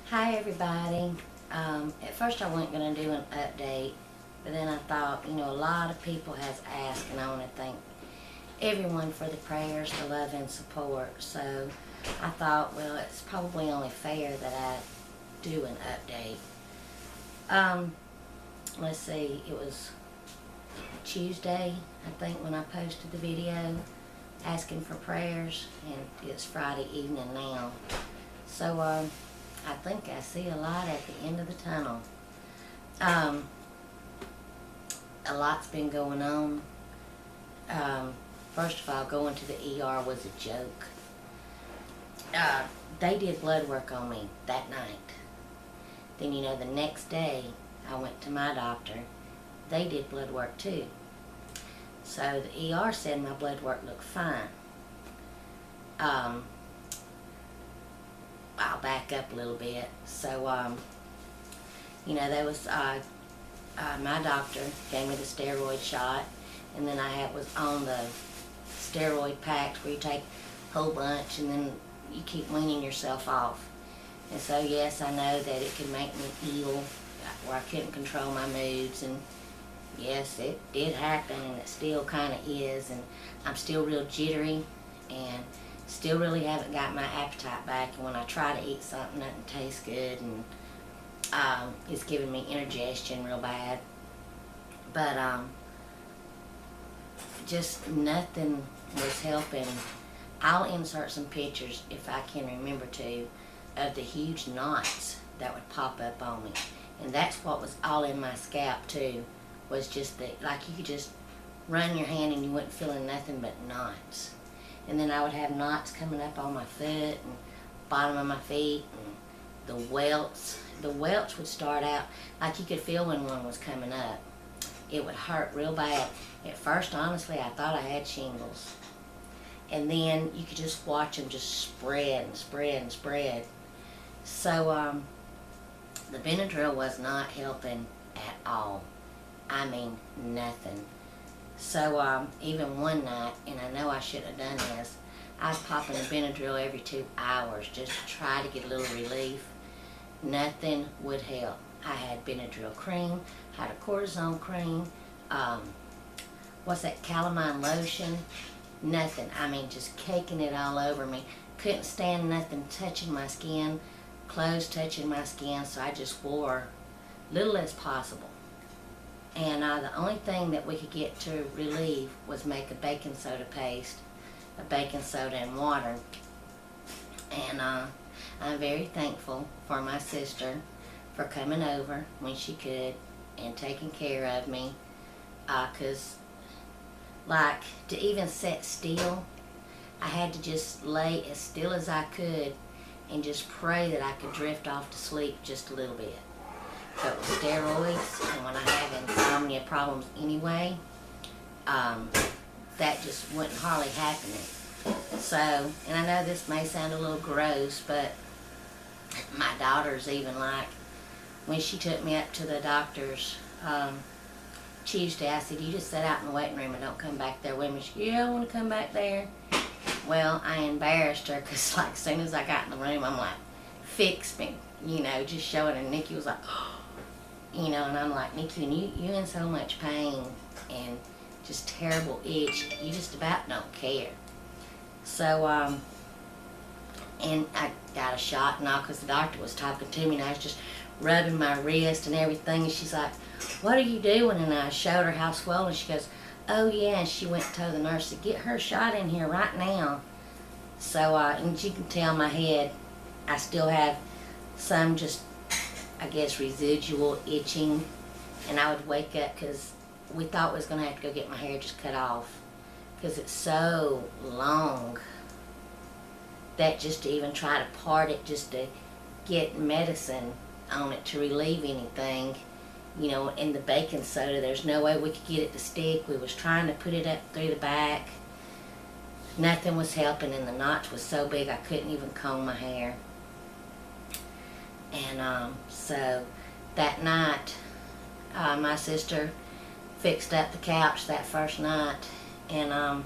Hi everybody. At first I wasn't going to do an update, but then I thought, a lot of people has asked, and I want to thank everyone for the prayers, the love, and support. So I thought, well, it's probably only fair that I do an update. Let's see, it was Tuesday, I think, when I posted the video asking for prayers, and it's Friday evening now. So, I think I see a light at the end of the tunnel. A lot's been going on. First of all, going to the ER was a joke. They did blood work on me that night. Then, the next day, I went to my doctor. They did blood work too. So the ER said my blood work looked fine. I'll back up a little bit. So, there was, my doctor gave me the steroid shot, and then I was on the steroid packs where you take a whole bunch and then you keep weaning yourself off. And so, yes, I know that it could make me ill, where I couldn't control my moods, and yes, it did happen, and it still kind of is, and I'm still real jittery, and still really haven't got my appetite back, and when I try to eat something, nothing tastes good, and it's giving me indigestion real bad. But just nothing was helping. I'll insert some pictures, if I can remember to, of the huge knots that would pop up on me. And that's what was all in my scalp too, was just like you could just run your hand and you wouldn't feel nothing but knots. And then I would have knots coming up on my foot and bottom of my feet, and the welts. The welts would start out like you could feel when one was coming up. It would hurt real bad. At first, honestly, I thought I had shingles. And then you could just watch them just spread and spread and spread. So the Benadryl was not helping at all. I mean, nothing. So even one night, and I know I should have done this, I was popping a Benadryl every 2 hours just to try to get a little relief. Nothing would help. I had Benadryl cream, had a cortisone cream, what's that, calamine lotion, nothing. I mean, just caking it all over me. Couldn't stand nothing touching my skin, clothes touching my skin, so I just wore little as possible. And the only thing that we could get to relieve was make a baking soda paste, a baking soda and water. And I'm very thankful for my sister for coming over when she could and taking care of me. Because, like, to even sit still, I had to just lay as still as I could and just pray that I could drift off to sleep just a little bit. But with steroids, and when I have insomnia problems anyway, that just wasn't hardly happening. So, and I know this may sound a little gross, but my daughter's even like, when she took me up to the doctor's Tuesday, I said, you just sit out in the waiting room and don't come back there with me. She said, yeah, I want to come back there. Well, I embarrassed her because, like, as soon as I got in the room, I'm like, fix me, just showing her. Nikki was like, oh. And I'm like, Nikki, you in so much pain and just terrible itch, you just about don't care. So, and I got a shot and all because the doctor was talking to me, and I was just rubbing my wrist and everything, and she's like, what are you doing? And I showed her how swollen. She goes, oh yeah, and she went and told the nurse to get her shot in here right now. So, and you can tell my head, I still have some just, I guess, residual itching, and I would wake up because we thought we was going to have to go get my hair just cut off because it's so long that just to even try to part it, just to get medicine on it to relieve anything, in the baking soda, there's no way we could get it to stick. We was trying to put it up through the back. Nothing was helping, and the knots was so big I couldn't even comb my hair. And so that night, my sister fixed up the couch that first night, and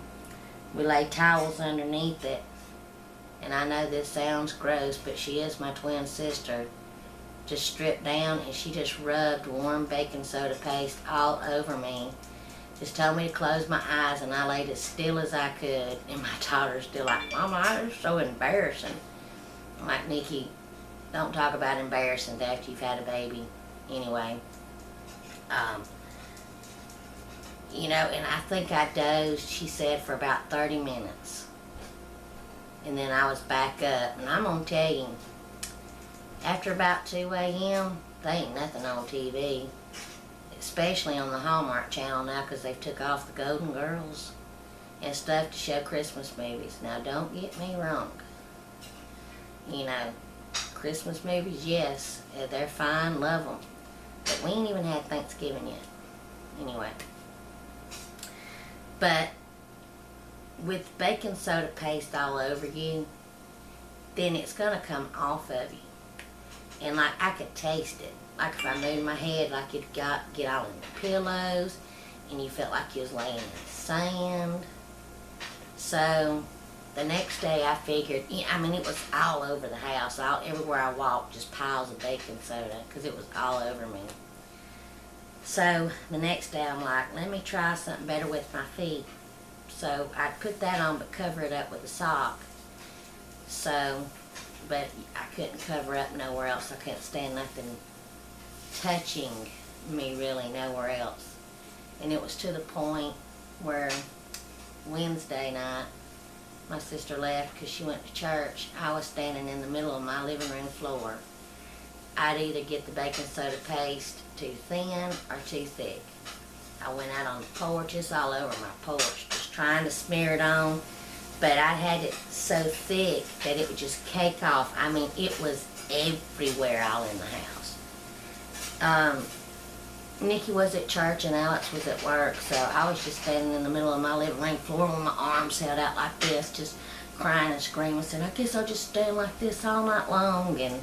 we laid towels underneath it. And I know this sounds gross, but she is my twin sister. just stripped down, and she just rubbed warm baking soda paste all over me. Just told me to close my eyes, and I laid as still as I could. And my daughter's still like, Mama, that is so embarrassing. I'm like, Nikki, don't talk about embarrassing after you've had a baby. Anyway, you know, and I think I dozed, she said, for about 30 minutes. And then I was back up. And I'm going to tell you, after about 2 a.m., there ain't nothing on TV. Especially on the Hallmark Channel now, because they've took off the Golden Girls and stuff to show Christmas movies. Now, don't get me wrong. You know, Christmas movies, yes, they're fine, love them. But we ain't even had Thanksgiving yet. Anyway. But with baking soda paste all over you, then it's going to come off of you. And like, I could taste it. Like if I moved my head, like it get all in the pillows, and you felt like you was laying in the sand. So the next day I figured, I mean, it was all over the house. Everywhere I walked, just piles of baking soda, because it was all over me. So the next day I'm like, let me try something better with my feet. So I put that on, but cover it up with a sock. So, but I couldn't cover up nowhere else. I couldn't stand nothing touching me really nowhere else. And it was to the point where Wednesday night, my sister left because she went to church. I was standing in the middle of my living room floor. I'd either get the baking soda paste too thin or too thick. I went out on the porch, it's all over my porch, just trying to smear it on. But I had it so thick that it would just cake off. I mean, it was everywhere all in the house. Nikki was at church and Alex was at work, so I was just standing in the middle of my living room floor with my arms held out like this, just crying and screaming, saying, I guess I'll just stand like this all night long. And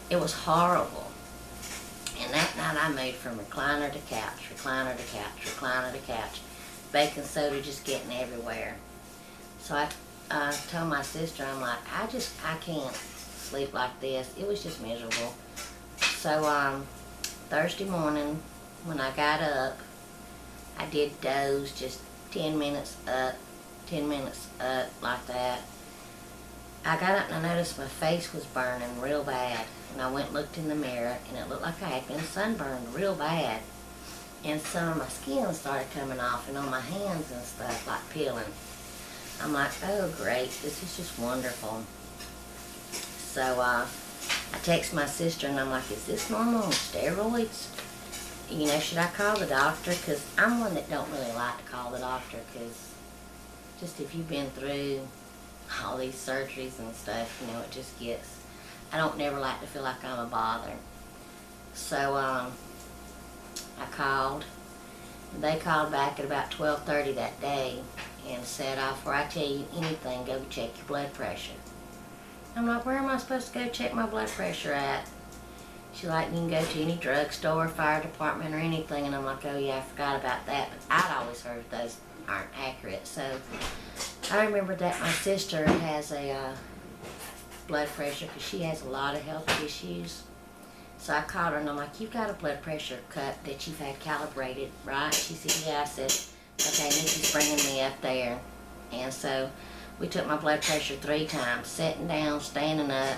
it was horrible. And that night I moved from recliner to couch, recliner to couch, recliner to couch. Baking soda just getting everywhere. So I told my sister, I'm like, I can't sleep like this. It was just miserable. So Thursday morning, when I got up, I did doze, just 10 minutes up, 10 minutes up, like that. I got up and I noticed my face was burning real bad. And I went and looked in the mirror, and it looked like I had been sunburned real bad. And some of my skin started coming off, and on my hands and stuff, like peeling. I'm like, oh great, this is just wonderful. So I text my sister, and I'm like, is this normal on steroids? You know, should I call the doctor? Because I'm one that don't really like to call the doctor, because just if you've been through all these surgeries and stuff, you know, it just gets, I don't never like to feel like I'm a bother. So I called. They called back at about 12:30 that day and said, before I tell you anything, go check your blood pressure. I'm like, where am I supposed to go check my blood pressure at? She's like, you can go to any drugstore, fire department, or anything. And I'm like, oh yeah, I forgot about that. But I'd always heard those aren't accurate. So I remember that my sister has a blood pressure because she has a lot of health issues. So I called her and I'm like, you've got a blood pressure cup that you've had calibrated, right? She said, yeah. I said, okay, Nikki's bringing me up there. And so we took my blood pressure 3 times, sitting down, standing up,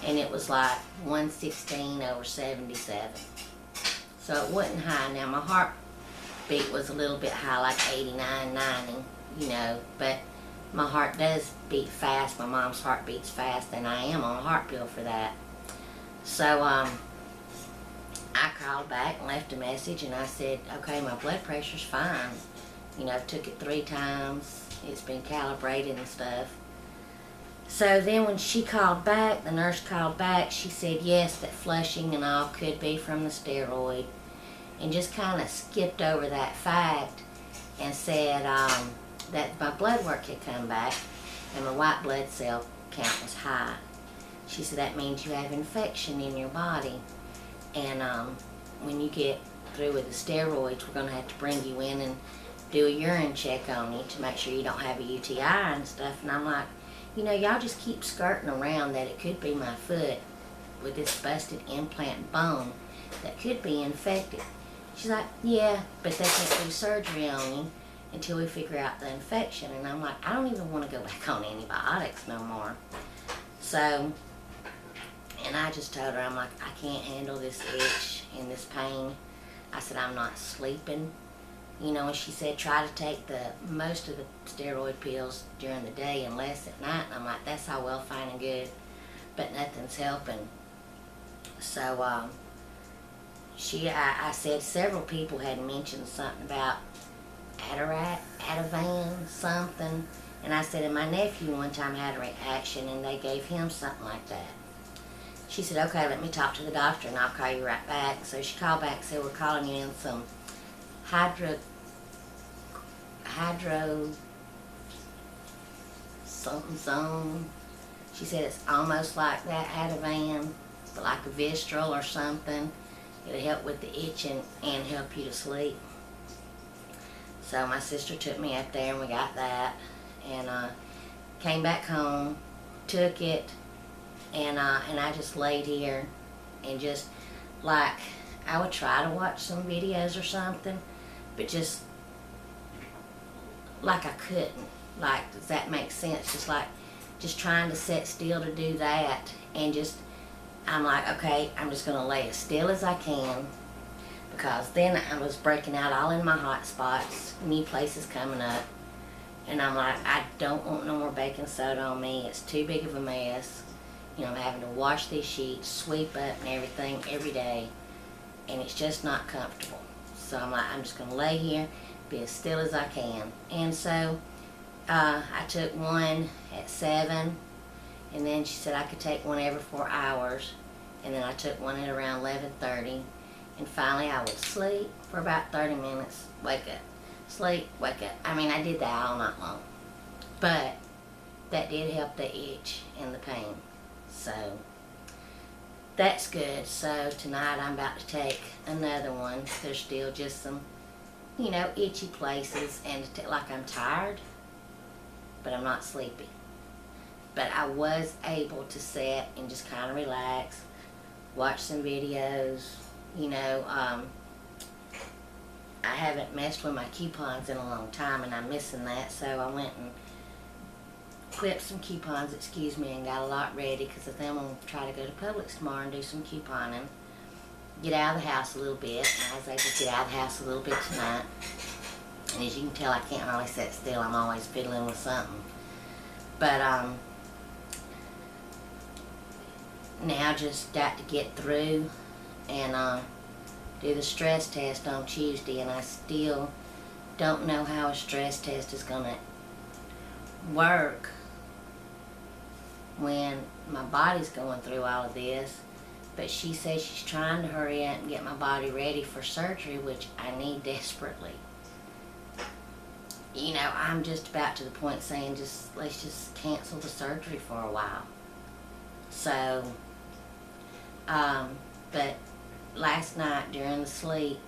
and it was like 116/77. So it wasn't high. Now my heartbeat was a little bit high, like 89, 90, you know, but my heart does beat fast. My mom's heart beats fast, and I am on a heart pill for that. So I called back and left a message, and I said, okay, my blood pressure's fine. You know, took it 3 times. It's been calibrated and stuff. So then when she called back, the nurse called back, she said yes, that flushing and all could be from the steroid, and just kind of skipped over that fact and said that my blood work had come back and my white blood cell count was high. She said that means you have infection in your body, and when you get through with the steroids, we're going to have to bring you in and do a urine check on you to make sure you don't have a UTI and stuff. And I'm like, you know, y'all just keep skirting around that it could be my foot with this busted implant bone that could be infected. She's like, yeah, but they can't do surgery on you until we figure out the infection. And I'm like, I don't even want to go back on antibiotics no more. So, and I just told her, I'm like, I can't handle this itch and this pain. I said, I'm not sleeping. You know, and she said, try to take most of the steroid pills during the day and less at night. And I'm like, that's all well, fine and good, but nothing's helping. So, I said several people had mentioned something about Ativan, something. And I said, and my nephew one time had a reaction and they gave him something like that. She said, okay, let me talk to the doctor and I'll call you right back. So she called back and said, we're calling you in some hydro something zone. She said it's almost like that Ativan, but like a Vistral or something. It'll help with the itching and help you to sleep. So my sister took me up there and we got that, and came back home, took it, and I just laid here and just, like, I would try to watch some videos or something, but just like I couldn't. Like, does that make sense? Just trying to sit still to do that, and just, I'm like, okay, I'm just going to lay as still as I can, because then I was breaking out all in my hot spots, new places coming up, and I'm like, I don't want no more baking soda on me. It's too big of a mess. You know, I'm having to wash these sheets, sweep up and everything every day, and it's just not comfortable. So I'm like, I'm just going to lay here, be as still as I can. And so I took one at 7, and then she said I could take one every 4 hours, and then I took one at around 11:30, and finally I would sleep for about 30 minutes, wake up, sleep, wake up. I mean, I did that all night long, but that did help the itch and the pain. So that's good. So tonight I'm about to take another one. There's still just some, you know, itchy places, and like I'm tired, but I'm not sleepy. But I was able to sit and just kind of relax, watch some videos. You know, I haven't messed with my coupons in a long time, and I'm missing that. So I went and clipped some coupons, and got a lot ready, because I think I'm going to try to go to Publix tomorrow and do some couponing. Get out of the house a little bit. And I was able to get out of the house a little bit tonight. And as you can tell, I can't really sit still. I'm always fiddling with something. But now just got to get through and do the stress test on Tuesday, and I still don't know how a stress test is going to work when my body's going through all of this. But she says she's trying to hurry up and get my body ready for surgery, which I need desperately. You know, I'm just about to the point saying, let's just cancel the surgery for a while. So, but last night during the sleep,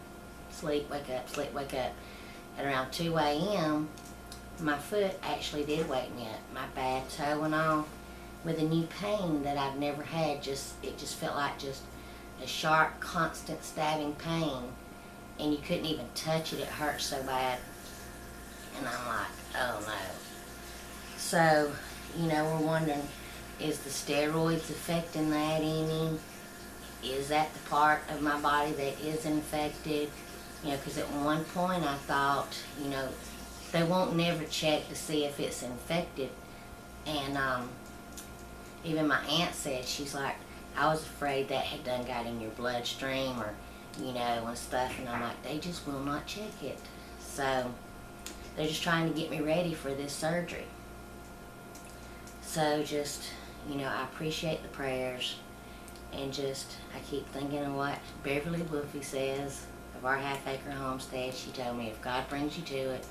wake up, at around 2 a.m., my foot actually did wake me up. My bad toe and all, with a new pain that I've never had. It just felt like just a sharp, constant stabbing pain, and you couldn't even touch it. It hurt so bad. And I'm like, oh no. So, you know, we're wondering, is the steroids affecting that any? Is that the part of my body that is infected? You know, because at one point I thought, you know, they won't never check to see if it's infected. And even my aunt said, she's like, I was afraid that had done got in your bloodstream, or, you know, and stuff. And I'm like, they just will not check it. So they're just trying to get me ready for this surgery. So just, you know, I appreciate the prayers, and just, I keep thinking of what Beverly Wolfe says of our half-acre homestead. She told me, if God brings you to it,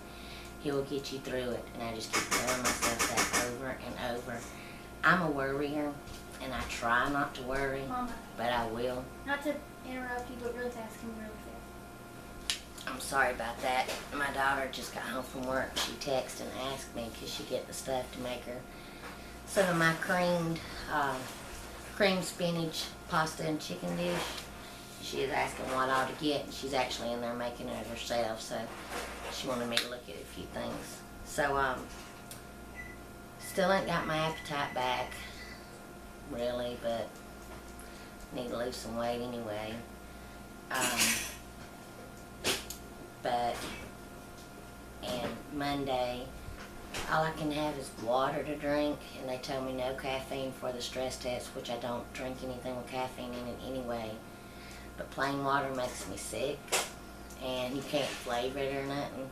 He will get you through it. And I just keep telling myself that over and over. I'm a worrier, and I try not to worry, Mama, but I will. not to interrupt you, but really fast, come really fast. I'm sorry about that. My daughter just got home from work. She texted and asked me, could she get the stuff to make her some of my creamed cream spinach pasta and chicken dish. She is asking what I ought to get, and she's actually in there making it herself, so she wanted me to look at a few things. So, still ain't got my appetite back, really, but need to lose some weight anyway. And Monday, all I can have is water to drink, and they told me no caffeine for the stress test, which I don't drink anything with caffeine in it anyway. But plain water makes me sick, and you can't flavor it or nothing.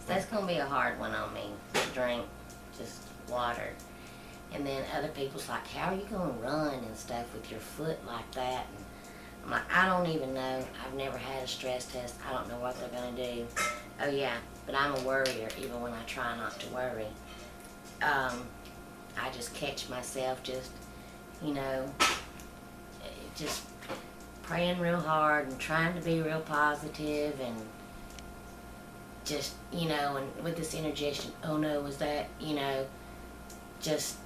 So that's going to be a hard one on me, to drink just water. And then other people's like, how are you going to run and stuff with your foot like that? And I'm like, I don't even know. I've never had a stress test. I don't know what they're going to do. Oh yeah, but I'm a worrier even when I try not to worry. I just catch myself just, you know, just praying real hard and trying to be real positive and just, you know, and with this indigestion, oh no, was that, you know, just,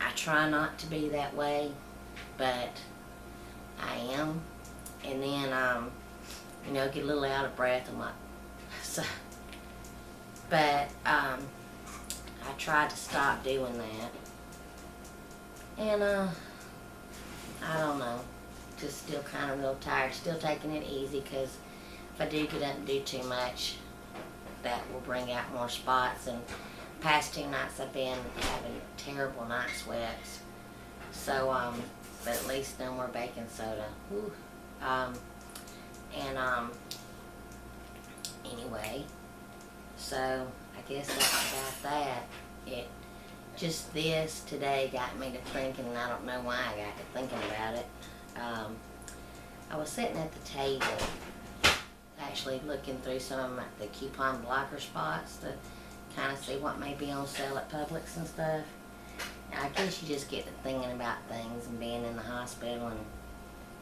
I try not to be that way, but I am. And then, you know, get a little out of breath. I'm like, so, but, I tried to stop doing that. And, I don't know. Just still kind of real tired. Still taking it easy, because if I do get up and do too much, that will bring out more spots. And past 2 nights I've been having terrible night sweats. So, but at least no more baking soda. Whew. Anyway, so I guess that's about that. Just this today got me to thinking, and I don't know why I got to thinking about it. I was sitting at the table, actually looking through some of the coupon blocker spots to kind of see what may be on sale at Publix and stuff. And I guess you just get to thinking about things and being in the hospital and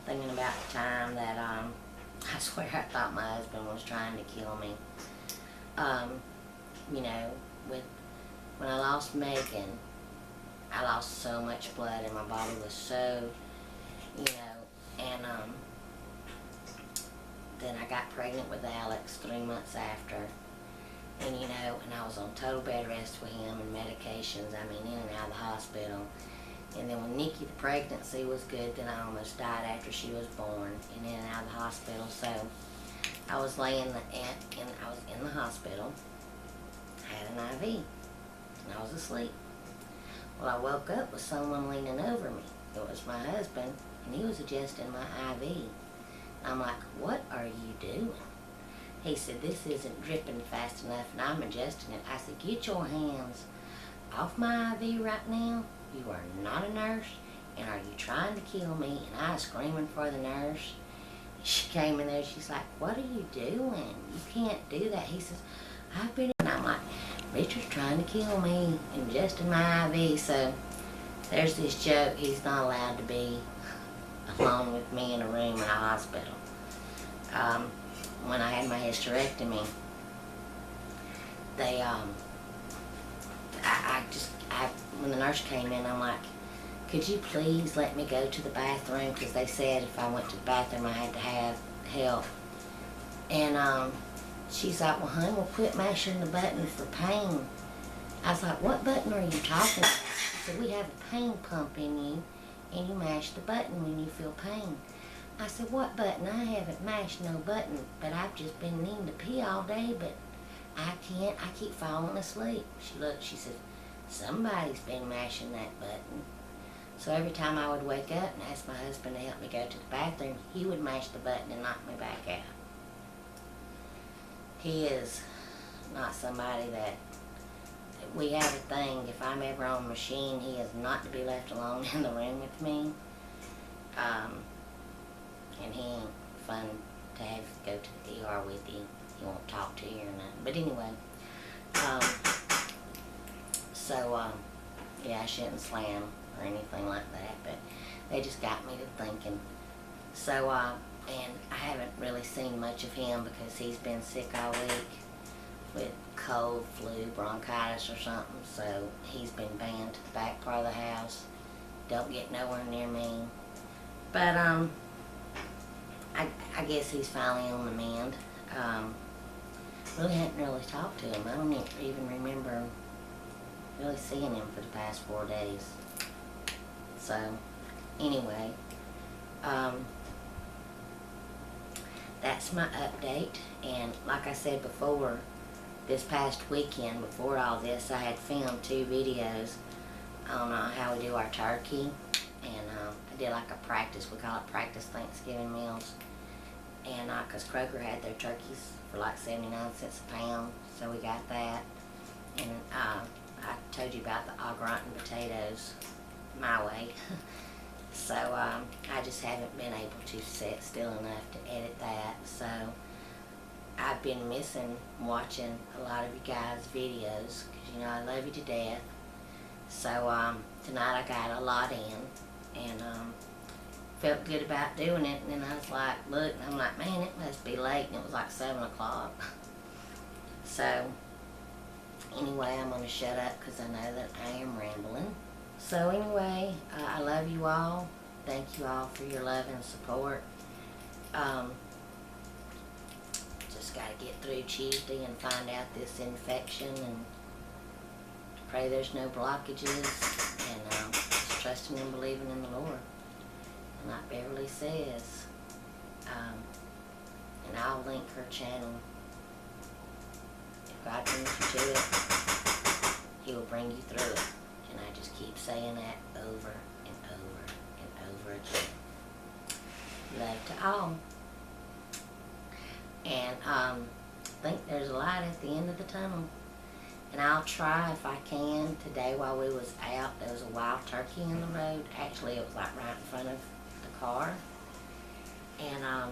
thinking about the time that, I swear I thought my husband was trying to kill me. You know, when I lost Megan, I lost so much blood and my body was so, you know, and then I got pregnant with Alex 3 months after. And you know, and I was on total bed rest with him and medications, I mean, in and out of the hospital. And then when Nikki, the pregnancy was good, then I almost died after she was born and in and out of the hospital. So I was laying I was in the hospital, had an IV, and I was asleep. Well, I woke up with someone leaning over me. It was my husband, and he was adjusting my IV. I'm like, what are you doing? He said, this isn't dripping fast enough, and I'm adjusting it. I said, get your hands off my IV right now. You are not a nurse, and are you trying to kill me? And I was screaming for the nurse. She came in there, she's like, what are you doing? You can't do that. He says, I've been, and I'm like, Richard's trying to kill me, ingesting my IV. So there's this joke, he's not allowed to be alone with me in a room in a hospital. When I had my hysterectomy, they, when the nurse came in, I'm like, could you please let me go to the bathroom? Because they said if I went to the bathroom, I had to have help. And she's like, well, honey, we'll quit mashing the button for pain. I was like, what button are you talking about? She said, we have a pain pump in you, and you mash the button when you feel pain. I said, what button? I haven't mashed no button, but I've just been needing to pee all day, but I can't. I keep falling asleep. She looked, she said, somebody's been mashing that button. So every time I would wake up and ask my husband to help me go to the bathroom, he would mash the button and knock me back out. He is not somebody that, we have a thing, if I'm ever on a machine, he is not to be left alone in the room with me. And he ain't fun to have to go to the ER with you. He won't talk to you or nothing. But anyway, yeah, I shouldn't slam or anything like that, but they just got me to thinking. So, and I haven't really seen much of him because he's been sick all week with cold, flu, bronchitis or something, so he's been banned to the back part of the house. don't get nowhere near me. But, I guess he's finally on the mend. Really hadn't really talked to him. I don't even remember really seeing him for the past 4 days. So, anyway, that's my update. And like I said before, this past weekend, before all this, I had filmed 2 videos on how we do our turkey. And I did like a practice, we call it practice Thanksgiving meals. And because Kroger had their turkeys for like 79 cents a pound, so we got that. And I told you about the au gratin potatoes my way. So I just haven't been able to sit still enough to edit that. So I've been missing watching a lot of you guys' videos, because you know I love you to death. So tonight I got a lot in, and felt good about doing it. And then I was like, look, and I'm like, man, it must be late, and it was like 7 o'clock. So anyway, I'm going to shut up because I know that I am rambling. So anyway, I love you all. Thank you all for your love and support. Just got to get through Tuesday and find out this infection, and pray there's no blockages, and just trusting and believing in the Lord. And like Beverly says, and I'll link her channel. If God brings you to it, He will bring you through it. And I just keep saying that over and over and over again. Love to all. And I think there's a light at the end of the tunnel. And I'll try if I can. Today while we was out, there was a wild turkey in the road. Actually, it was like right in front of the car. And I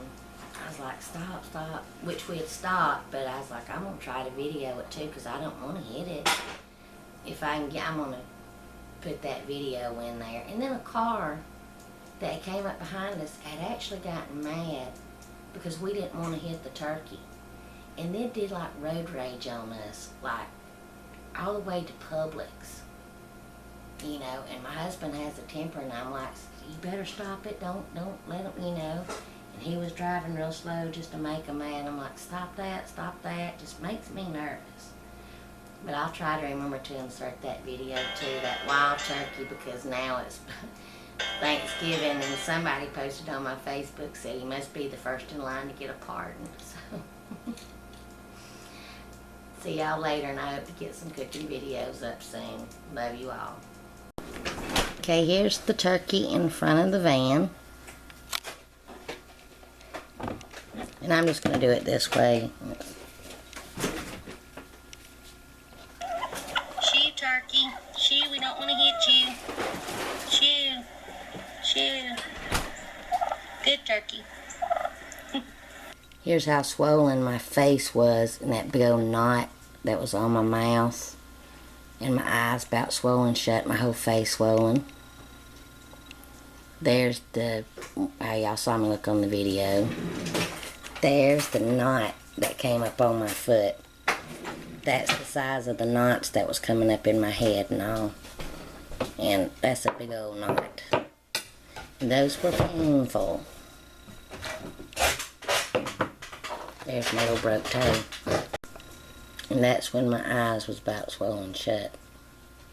was like, stop, stop. Which we had stopped, but I was like, I'm going to try to video it too, because I don't want to hit it. If I can get, I'm going to put that video in there. And then a car that came up behind us had actually gotten mad because we didn't want to hit the turkey. And they did like road rage on us, like all the way to Publix. You know, and my husband has a temper, and I'm like, you better stop it, don't let him, you know. And he was driving real slow just to make him mad. I'm like, stop that, just makes me nervous. But I'll try to remember to insert that video too, that wild turkey, because now it's Thanksgiving, and somebody posted on my Facebook, said he must be the first in line to get a pardon. So see y'all later, and I hope to get some cooking videos up soon. Love you all. Okay, here's the turkey in front of the van. And I'm just going to do it this way. Shoo, turkey. Shoo, we don't want to hit you. Shoo. Shoo. Good turkey. Here's how swollen my face was, and that big old knot that was on my mouth. And my eyes about swollen shut, my whole face swollen. There's the, y'all saw me look on the video. There's the knot that came up on my foot. That's the size of the knots that was coming up in my head and all. And that's a big old knot. And those were painful. There's my little broke toe. And that's when my eyes was about swollen shut.